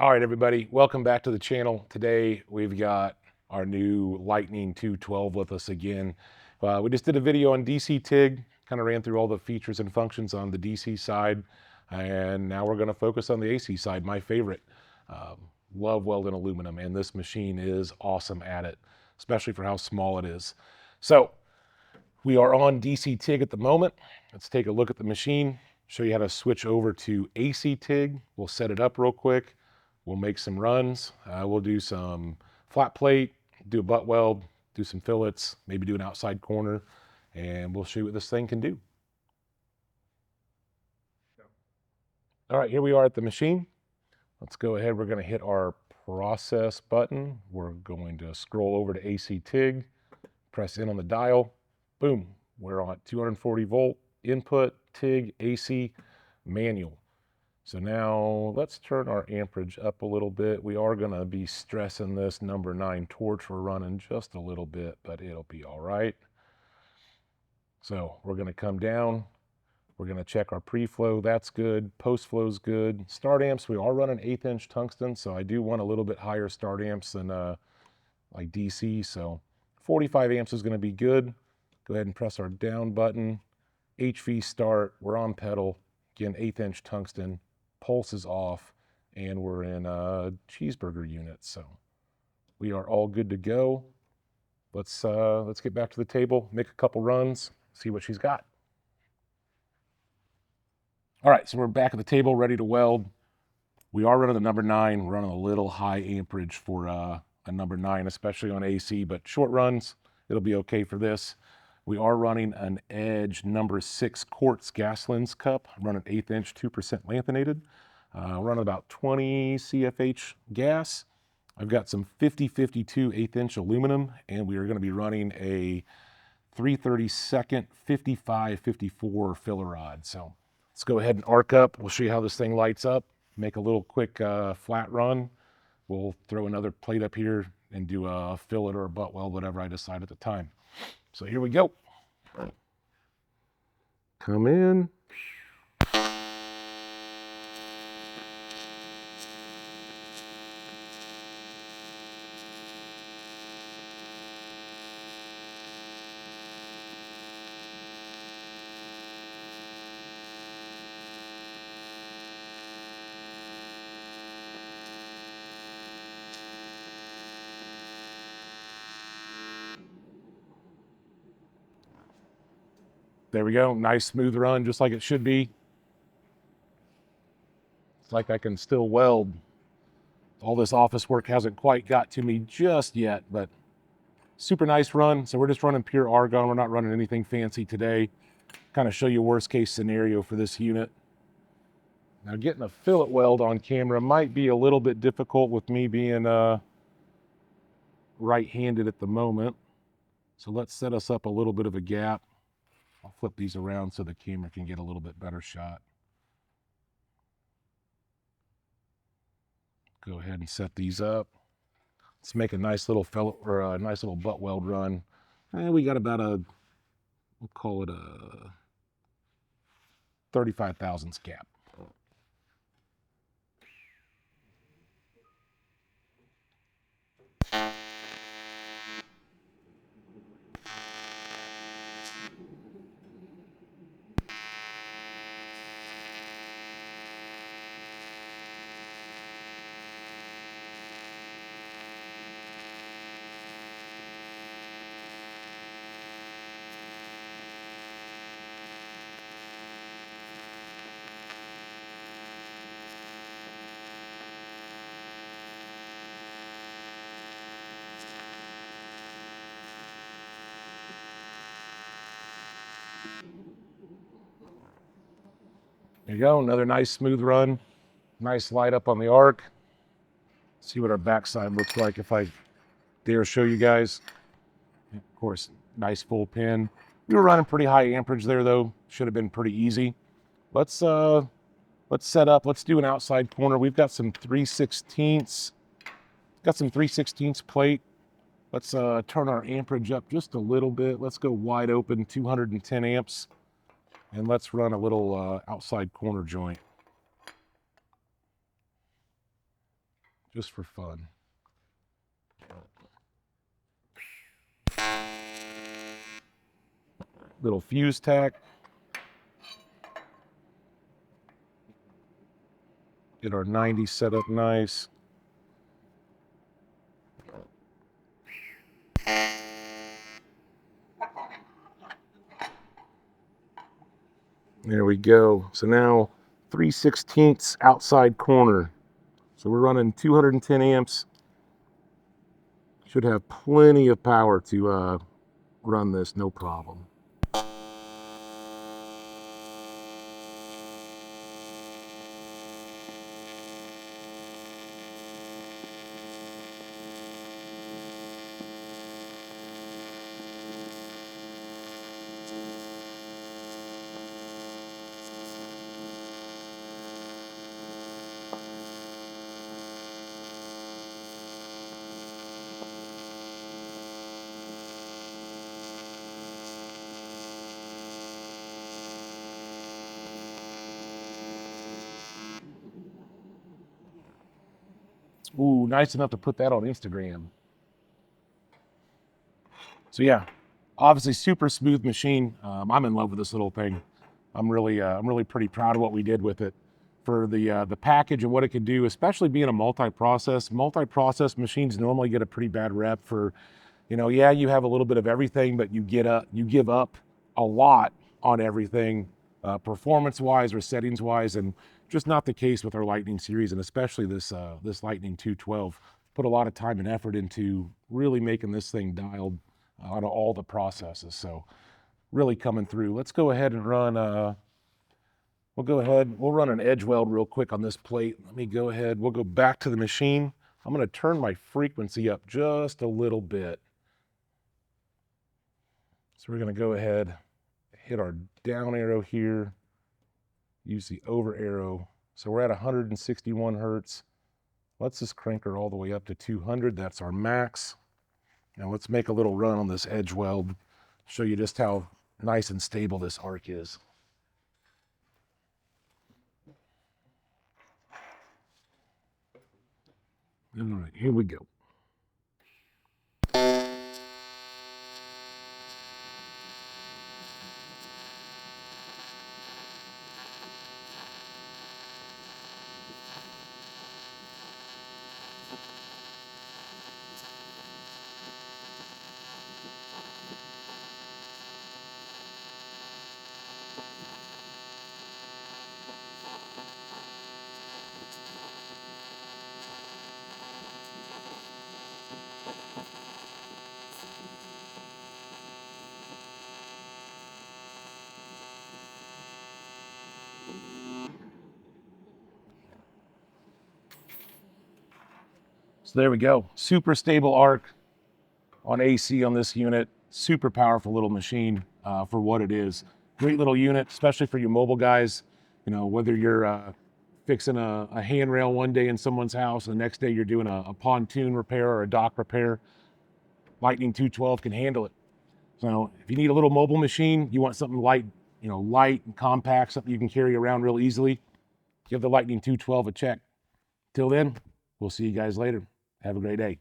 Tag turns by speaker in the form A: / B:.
A: All right, everybody, welcome back to the channel. Today we've got our new Lightning 212 with us again. We just did a video on DC TIG, kind of ran through all the features and functions on the DC side, and now we're going to focus on the AC side, my favorite. Um, Love welding aluminum, and this machine is awesome at it, especially for how small it is. So we are on DC TIG at the moment. Let's take a look at the machine, show you how to switch over to AC TIG. We'll set it up real quick. We'll make some runs. We'll do some flat plate, do a butt weld, do some fillets, maybe do an outside corner, and we'll show you what this thing can do. All right, here we are at the machine. Let's go ahead. We're going to hit our process button. We're going to scroll over to AC TIG, press in on the dial. Boom, we're on 240 volt input, TIG, AC, manual. So now let's turn our amperage up a little bit. We are going to be stressing this number 9 torch we're running just a little bit, but it'll be all right. So we're going to come down. We're going to check our pre-flow. That's good. Post-flow's good. Start amps, we are running 1/8 inch tungsten, so I do want a little bit higher start amps than like DC. So 45 amps is going to be good. Go ahead and press our down button. HV start. We're on pedal. Again, 1/8 inch tungsten. Pulse is off, and we're in a cheeseburger unit, so we are all good to go. Let's get back to the table, make a couple runs, see what she's got. All right, so we're back at the table, ready to weld. We are running the number 9. We're running a little high amperage for a number 9, especially on AC, but short runs, it'll be okay for this. We are running an Edge number 6 quartz gas lens cup. I'm running 1/8 inch, 2% lanthanated. Running about 20 CFH gas. I've got some 50-52 1/8 inch aluminum, and we are going to be running a 3/32 55-54 filler rod. So let's go ahead and arc up. We'll show you how this thing lights up. Make a little quick flat run. We'll throw another plate up here and do a fillet or a butt weld, whatever I decide at the time. So here we go. Come in. There we go. Nice smooth run, just like it should be. It's like I can still weld. All this office work hasn't quite got to me just yet, but super nice run. So we're just running pure argon. We're not running anything fancy today. Kind of show you worst case scenario for this unit. Now getting a fillet weld on camera might be a little bit difficult with me being right-handed at the moment. So let's set us up a little bit of a gap. I'll flip these around so the camera can get a little bit better shot. Go ahead and set these up. Let's make a nice little fillet or a nice little butt weld run. And we got about a, we'll call it a 35 thousandths gap. There you go, another nice smooth run. Nice light up on the arc. See what our backside looks like if I dare show you guys. Of course, nice full pin. We were running pretty high amperage there though. Should have been pretty easy. Let's set up. Let's do an outside corner. We've got some 3/16. Got some 3/16 plate. Let's turn our amperage up just a little bit. Let's go wide open, 210 amps. And let's run a little outside corner joint. just for fun. Little fuse tack. Get our 90 set up nice. There we go. So now 3/16 outside corner. So we're running 210 amps. Should have plenty of power to run this, no problem. Ooh, nice enough to put that on Instagram. So yeah, obviously super smooth machine. I'm in love with this little thing. I'm really pretty proud of what we did with it for the package and what it could do, especially being a multi-process. Multi-process machines normally get a pretty bad rep for, yeah, you have a little bit of everything, but you give up a lot on everything, performance-wise or settings-wise, and just not the case with our Lightning series, and especially this Lightning 212. Put a lot of time and effort into really making this thing dialed on all the processes. So really coming through. Let's go ahead and run. We'll run an edge weld real quick on this plate. Let me go ahead. We'll go back to the machine. I'm going to turn my frequency up just a little bit. So we're going to go ahead, hit our down arrow here, use the over arrow. So we're at 161 hertz. Let's just crank her all the way up to 200. That's our max. Now let's make a little run on this edge weld, show you just how nice and stable this arc is. All right, here we go. So there we go. Super stable arc on AC on this unit. Super powerful little machine for what it is. Great little unit, especially for you mobile guys. Whether you're fixing a handrail one day in someone's house, and the next day you're doing a pontoon repair or a dock repair, Lightning 212 can handle it. So if you need a little mobile machine, you want something light, light and compact, something you can carry around real easily, give the Lightning 212 a check. Till then, we'll see you guys later. Have a great day.